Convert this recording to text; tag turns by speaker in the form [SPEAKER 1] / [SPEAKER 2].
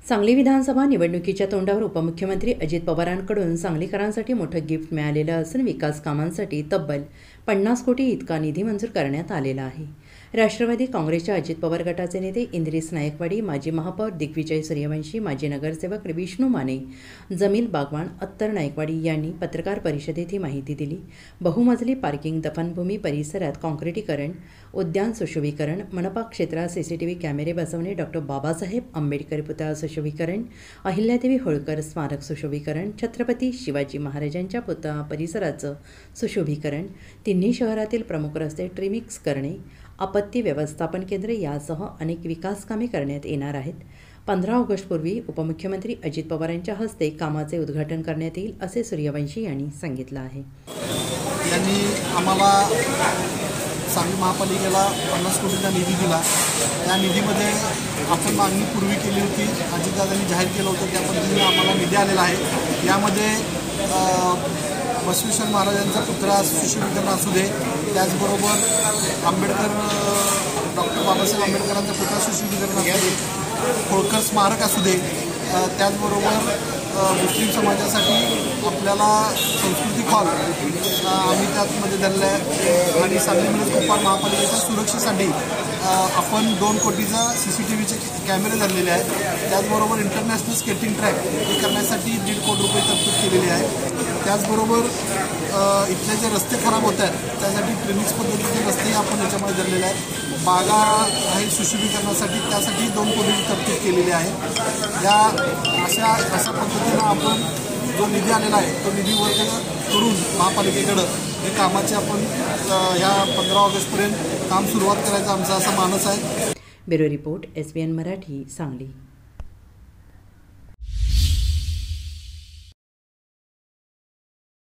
[SPEAKER 1] सांगली विधानसभा निवडणुकीच्या तोंडावर उपमुख्यमंत्री अजित पवारांकडून सांगलीकरांसाठी मोठं गिफ्ट मिळालेलं असून विकास कामांसाठी तब्बल 50 कोटी इतका निधी मंजूर करण्यात आलेला आहे। राष्ट्रवादी काँग्रेसच्या अजित पवार गटाचे नेते इंद्रिस नायकवाडी, माजी महापौर दिग्विजय सूर्यवंशी, माजी नगरसेवक विष्णू माने, जमील बागवान, अत्तर नायकवाडी यांनी पत्रकार परिषदेत ही माहिती दिली। बहुमजली पार्किंग, दफनभूमी परिसरात काँक्रिटीकरण, उद्यान सुशोभीकरण, मनपा क्षेत्रात सीसीटीव्ही कॅमेरे बसवणे, डॉक्टर बाबासाहेब आंबेडकर पुतळा सुशोभीकरण, अहिल्यादेवी होळकर स्मारक सुशोभीकरण, छत्रपती शिवाजी महाराजांच्या पुतळा परिसराचं सुशोभीकरण, तिन्ही शहरातील प्रमुख रस्ते ट्रिमिक्स करणे, आपत्ती व्यवस्थापन केंद्र यासह अनेक विकास कामे करण्यात येणार आहेत। 15 ऑगस्टपूर्वी उपमुख्यमंत्री अजित पवार यांच्या हस्ते कामाचे उद्घाटन करण्यात येईल असे सूर्यवंशी यांनी सांगितलं आहे।
[SPEAKER 2] यांनी आम्हाला सांगली महापालिकेला 50 कोटीचा निधी दिला। त्या निधीमध्ये आपण मागणी पूर्वी केली होती, अजितदादांनी जाहीर केलं होतं, त्या पद्धतीने आम्हाला निधी आलेला आहे। यामध्ये बसवेश्वर महाराजांचा पुतळा सुशोभीकरण असू दे, त्याचबरोबर डॉक्टर बाबासाहेब आंबेडकरांचा पुतळा सुशोभीकरण असू दे, होळकर स्मारक असू दे, त्याचबरोबर मुस्लिम समाजासाठी आपल्याला सांस्कृतिक हॉल आम्ही त्यामध्ये धरलं आहे आणि सांगली कोपार महापालिकेच्या सुरक्षेसाठी आपण 2 कोटीचा CCTVचे कॅमेरे धरलेले आहेत। त्याचबरोबर इंटरनॅशनल स्केटिंग ट्रॅक हे करण्यासाठी 1.5 कोटी रुपये तरतूद केलेली आहे। त्याचबरोबर इथले जे रस्ते खराब होत आहेत त्यासाठी ट्रिमिक्स पद्धतीचे रस्तेही आपण याच्यामध्ये धरलेले आहेत। बागा आहे सुशोभीकरणासाठी, त्यासाठी 2 कोटीची तरतूद केलेली आहे। अशा पद्धतीनं आपण जो निधी आलेला आहे तो निधी वर्ग करून महापालिकेकडं हे कामाचे आपण ह्या 15 ऑगस्टपर्यंत काम सुरुवात करायचं आमचा असा मानस आहे।
[SPEAKER 1] Bureau report SBN Marathi, Sangli.